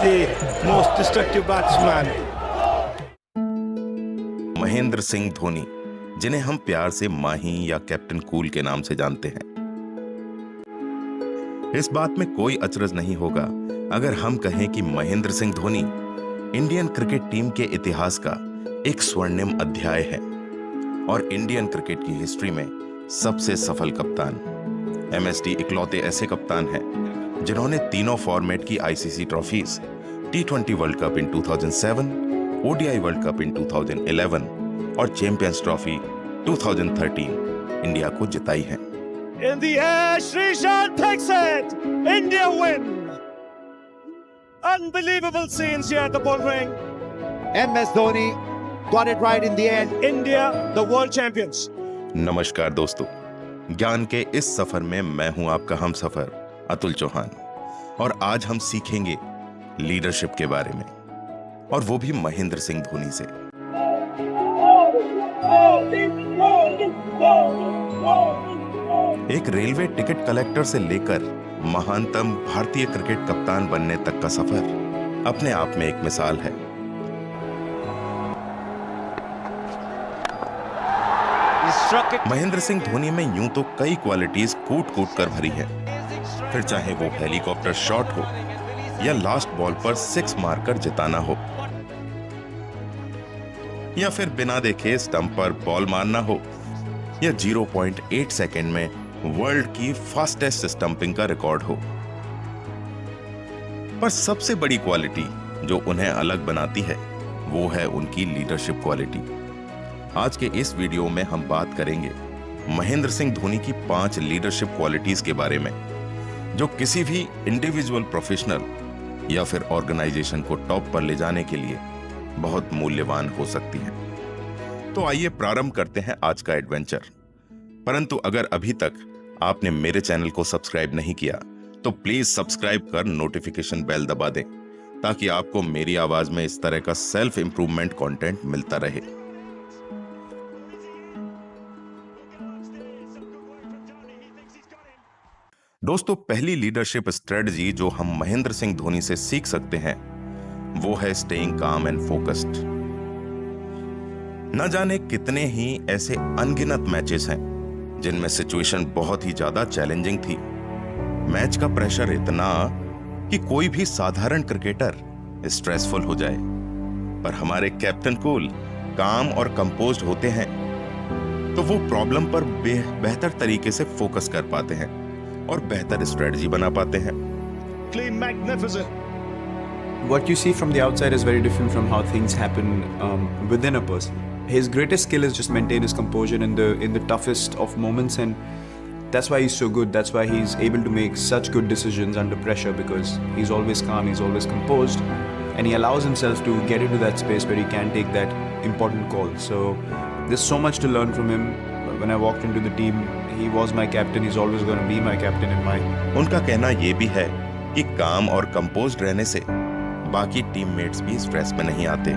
the most destructive batsman. Mahendra Singh Dhoni, जिन्हें हम प्यार से माही या कैप्टन कूल के नाम से जानते हैं। इस बात में कोई अचरज नहीं होगा अगर हम कहें कि Mahendra Singh Dhoni Indian cricket team के इतिहास का एक स्वर्णिम अध्याय है और इंडियन क्रिकेट की हिस्ट्री में सबसे सफल कप्तान। एमएसडी इकलौते ऐसे कप्तान हैं जिन्होंने तीनों फॉर्मेट की आईसीसी ट्रॉफीज, टी20 वर्ल्ड कप इन 2007, ओडीआई वर्ल्ड कप इन 2011 और चैंपियंस ट्रॉफी 2013 इंडिया को जिताई है। In the air, Srishant takes it. India win. Unbelievable scenes here at the Bull Ring. MS Dhoni got it right in the end. India, the world champions. नमस्कार दोस्तों, ज्ञान के इस सफर में मैं हूं आपका हमसफर अतुल चौहान और आज हम सीखेंगे लीडरशिप के बारे में, और वो भी महेंद्र सिंह धोनी से। एक रेलवे टिकट कलेक्टर से लेकर महानतम भारतीय क्रिकेट कप्तान बनने तक का सफर अपने आप में एक मिसाल है। महेंद्र सिंह धोनी में यूं तो कई क्वालिटीज कूट कूट कर भरी है, फिर चाहे वो हेलीकॉप्टर शॉट हो या लास्ट बॉल पर सिक्स मारकर जिताना हो, या फिर बिना देखे स्टंप पर बॉल मारना हो, या 0.8 सेकेंड में वर्ल्ड की फास्टेस्ट स्टंपिंग का रिकॉर्ड हो। पर सबसे बड़ी क्वालिटी जो उन्हें अलग बनाती है वो है उनकी लीडरशिप क्वालिटी। आज के इस वीडियो में हम बात करेंगे महेंद्र सिंह धोनी की 5 लीडरशिप क्वालिटीज के बारे में जो किसी भी इंडिविजुअल, प्रोफेशनल या फिर ऑर्गेनाइजेशन को टॉप पर ले जाने के लिए बहुत मूल्यवान हो सकती हैं। तो आइए प्रारंभ करते हैं आज का एडवेंचर। परंतु अगर अभी तक आपने मेरे चैनल को सब्सक्राइब नहीं किया तो प्लीज सब्सक्राइब कर नोटिफिकेशन बेल दबा दें ताकि आपको मेरी आवाज में इस तरह का सेल्फ इंप्रूवमेंट कंटेंट मिलता रहे। दोस्तों, पहली लीडरशिप स्ट्रेटजी जो हम महेंद्र सिंह धोनी से सीख सकते हैं वो है स्टेइंग काम एंड फोकस्ड। न जाने कितने ही ऐसे अनगिनत मैचेस हैं जिनमें सिचुएशन बहुत ही ज्यादा चैलेंजिंग थी। मैच का प्रेशर इतना कि कोई भी साधारण क्रिकेटर स्ट्रेसफुल हो जाए, पर हमारे कैप्टन कूल काम और कंपोज्ड होते हैं तो वो प्रॉब्लम पर बेहतर तरीके से फोकस कर पाते हैं और बेहतर स्ट्रेटजी बना पाते हैं। Clean, magnificent. What you see from the outside is very different from how things happen within a person. His greatest skill is just maintain his composure in the toughest of moments, and that's why he's so good. That's why he's able to make such good decisions under pressure, because he's always calm, he's always composed, and he allows himself to get into that space where he can take that important call. So there's so much to learn from him. When I walked into the team, he was my captain. He's always going to be my captain in my. उनका कहना ये भी है कि काम और composed रहने से बाकी टीममेट्स भी स्ट्रेस में नहीं आते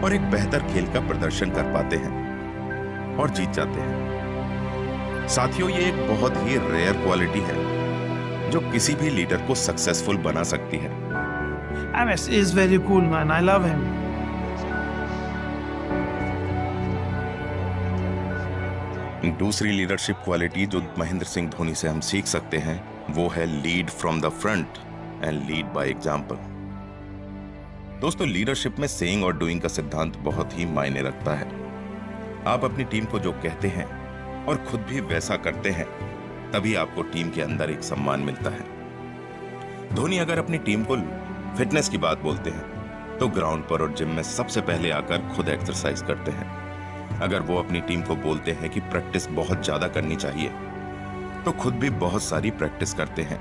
और एक बेहतर खेल का प्रदर्शन कर पाते हैं और जीत जाते हैं। साथियों, ये एक बहुत ही रेयर क्वालिटी है जो किसी भी लीडर को सक्सेसफुल बना सकती है। MS is very cool, man. I love him. दूसरी लीडरशिप क्वालिटी जो महेंद्र सिंह धोनी से हम सीख सकते हैं वो है lead from the front end lead by example. दोस्तों, लीडरशिप में सेइंग और डूइंग का सिद्धांत बहुत ही मायने रखता है। आप अपनी टीम को जो कहते हैं और खुद भी वैसा करते हैं तभी आपको टीम के अंदर एक सम्मान मिलता है। धोनी अगर अपनी टीम को फिटनेस की बात बोलते हैं तो ग्राउंड पर और जिम में सबसे पहले आकर खुद एक्सरसाइज करते हैं। अगर वो अपनी टीम को बोलते हैं कि प्रैक्टिस बहुत ज्यादा करनी चाहिए तो खुद भी बहुत सारी प्रैक्टिस करते हैं।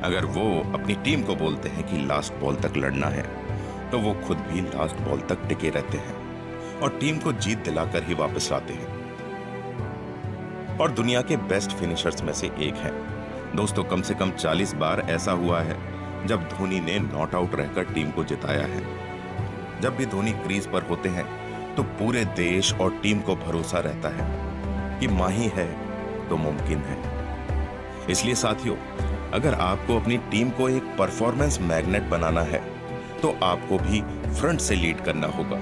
अगर वो अपनी टीम को बोलते हैं कि लास्ट बॉल तक लड़ना है तो वो खुद भी लास्ट बॉल तक टिके रहते हैं और टीम को जीत दिलाकर ही वापस लाते हैं और दुनिया के बेस्ट फिनिशर्स में से एक है। दोस्तों, कम से कम 40 बार ऐसा हुआ है जब धोनी ने नॉट आउट रहकर टीम को जिताया है। जब भी धोनी क्रीज पर होते हैं तो पूरे देश और टीम को भरोसा रहता है कि माही है तो मुमकिन है। इसलिए साथियों, अगर आपको अपनी टीम को एक परफॉर्मेंस मैग्नेट बनाना है तो आपको भी फ्रंट से लीड करना होगा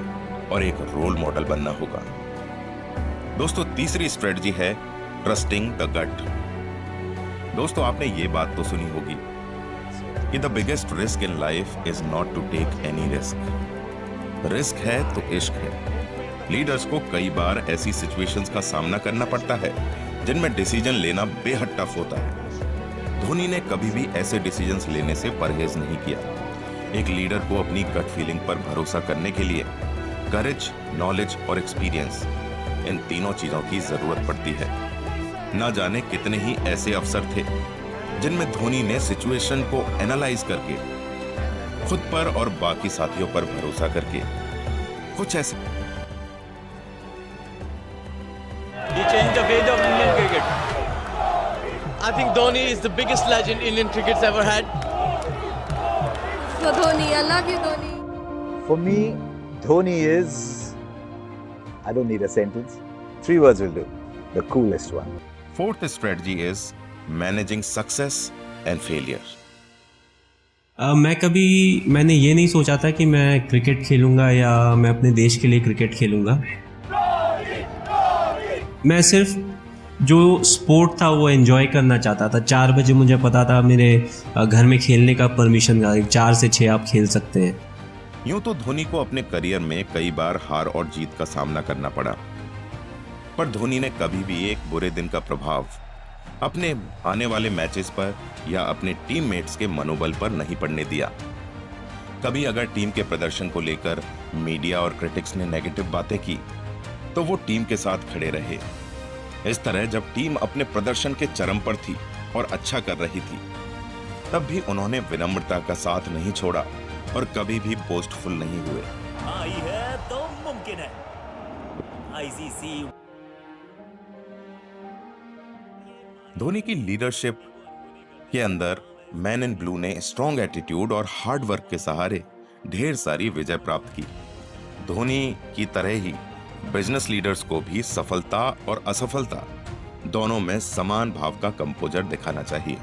और एक रोल मॉडल बनना होगा। दोस्तों, तीसरी स्ट्रेटजी है ट्रस्टिंग द गट। दोस्तों, आपने ये बात तो सुनी होगी कि the biggest risk in life is not to take any risk. Risk है तो इश्क है। लीडर्स को कई बार ऐसी सिचुएशंस का सामना करना पड़ता है जिनमें डिसीजन लेना बेहद टफ होता है। धोनी ने कभी भी ऐसे डिसीजंस लेने से परहेज नहीं किया। एक लीडर को अपनी गट फीलिंग पर भरोसा करने के लिए करेज, नॉलेज और एक्सपीरियंस, इन तीनों चीजों की जरूरत पड़ती है। ना जाने कितने ही ऐसे अवसर थे जिनमें धोनी ने सिचुएशन को एनालाइज करके खुद पर और बाकी साथियों पर भरोसा करके कुछ ऐसे He changed the fate of Indian cricket. I think Dhoni is the biggest legend Indian cricket's ever had. For Dhoni, I love you, Dhoni. For me, Dhoni is, I don't need a sentence, 3 words will do, the coolest one. Fourth strategy is managing success and failure. मैंने ये नहीं सोचा था कि मैं cricket खेलूंगा या मैं अपने देश के लिए क्रिकेट खेलूंगा। मैं सिर्फ जो स्पोर्ट था वो एंजॉय करना चाहता था। 4 बजे मुझे पता था मेरे घर में खेलने का परमिशन था, 4 से 6 आप खेल सकते हैं। यूं तो धोनी को अपने करियर में कई बार हार और जीत का सामना करना पड़ा, पर धोनी ने कभी भी एक बुरे दिन का प्रभाव अपने आने वाले मैचेस पर या अपने टीममेट्स के मनोबल पर नहीं पड़ने दिया। कभी अगर टीम के प्रदर्शन को लेकर मीडिया और क्रिटिक्स ने नेगेटिव बातें की तो वो टीम के साथ खड़े रहे। इस तरह जब टीम अपने प्रदर्शन के चरम पर थी और अच्छा कर रही थी, तब भी उन्होंने विनम्रता का साथ नहीं छोड़ा और कभी भी बोस्टफुल नहीं हुए। आई है तो मुमकिन है। आईसीसी धोनी की लीडरशिप के अंदर मैन इन ब्लू ने स्ट्रॉन्ग एटीट्यूड और हार्ड वर्क के सहारे ढेर सारी विजय प्राप्त की। धोनी की तरह ही बिजनेस लीडर्स को भी सफलता और असफलता दोनों में समान भाव का कंपोजर दिखाना चाहिए।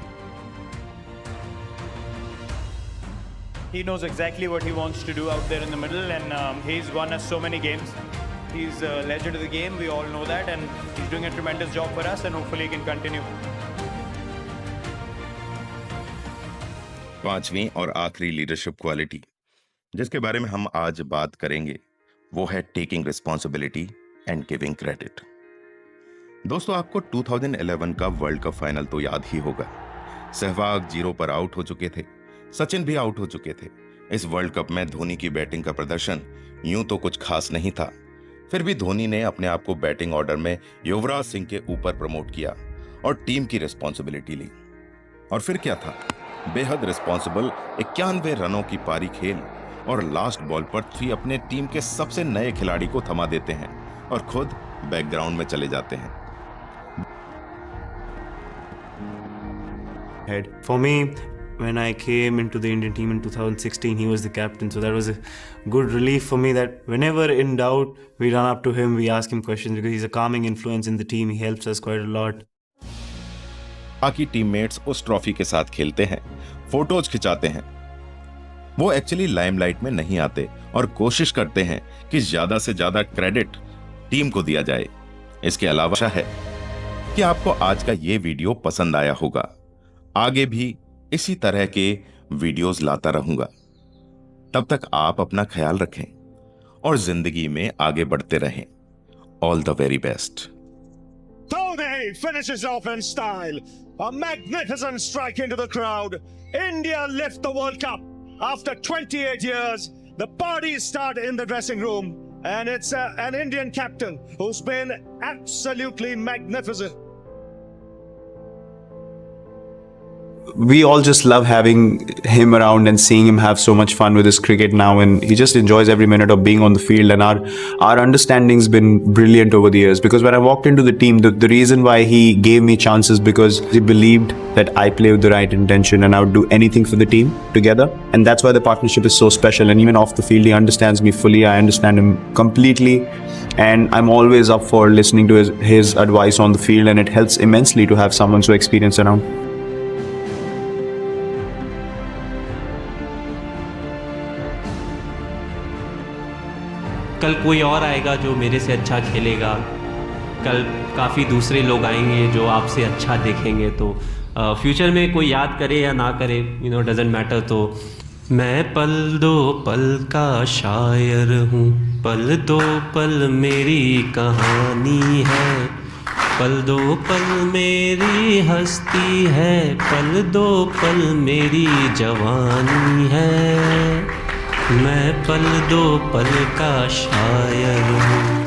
He knows exactly what he wants to do out there in the middle, and he's won us so many games. He's a legend of the game, we all know that, and he's doing a tremendous job for us, and hopefully he can continue. पांचवी और आखिरी leadership quality जिसके बारे में हम आज बात करेंगे वो है taking responsibility and giving credit. दोस्तों, आपको 2011 का वर्ल्ड कप फाइनल तो याद ही होगा। सहवाग 0 पर आउट हो चुके थे, सचिन भी आउट हो चुके थे। इस वर्ल्ड कप में धोनी की बैटिंग का प्रदर्शन यूं तो कुछ खास नहीं था, फिर भी धोनी ने अपने आप को बैटिंग ऑर्डर में युवराज सिंह के ऊपर प्रमोट किया और टीम की रिस्पॉन्सिबिलिटी ली। और फिर क्या था, बेहद रिस्पॉन्सिबल 91 रनों की पारी खेल और लास्ट बॉल पर 3 अपने टीम के सबसे नए खिलाड़ी को थमा देते हैं और खुद बैकग्राउंड में चले जाते हैं। For me, when I came into the Indian team in 2016, he was the captain, so that was a good relief for me that whenever in doubt, we run up to him, we ask him questions because he's a calming influence in the team. He helps us quite a lot. बाकी teammates उस trophy के साथ खेलते हैं, photos खिंचाते हैं। वो actually limelight में नहीं आते और कोशिश करते हैं कि ज्यादा से ज्यादा क्रेडिट टीम को दिया जाए। इसके अलावा आशा है कि आपको आज का ये वीडियो पसंद आया होगा। आगे भी इसी तरह के वीडियोस लाता रहूंगा। तब तक आप अपना ख्याल रखें और जिंदगी में आगे बढ़ते रहें। All the very best. Dhoni finishes off in style. A magnificent strike into the crowd. India lift the World Cup. After 28 years, the parties start in the dressing room. And it's an Indian captain who's been absolutely magnificent. We all just love having him around and seeing him have so much fun with his cricket now, and he just enjoys every minute of being on the field, and our understanding's been brilliant over the years, because when I walked into the team, the reason why he gave me chances because he believed that I play with the right intention and I would do anything for the team together, and that's why the partnership is so special. And even off the field, he understands me fully, I understand him completely, and I'm always up for listening to his advice on the field, and it helps immensely to have someone so experienced around. कल कोई और आएगा जो मेरे से अच्छा खेलेगा, कल काफ़ी दूसरे लोग आएंगे जो आपसे अच्छा देखेंगे। तो फ्यूचर में कोई याद करे या ना करे, डजेंट मैटर। तो मैं पल दो पल का शायर हूँ, पल दो पल मेरी कहानी है, पल दो पल मेरी हस्ती है, पल दो पल मेरी जवानी है, मैं पल दो पल का शायर हूँ।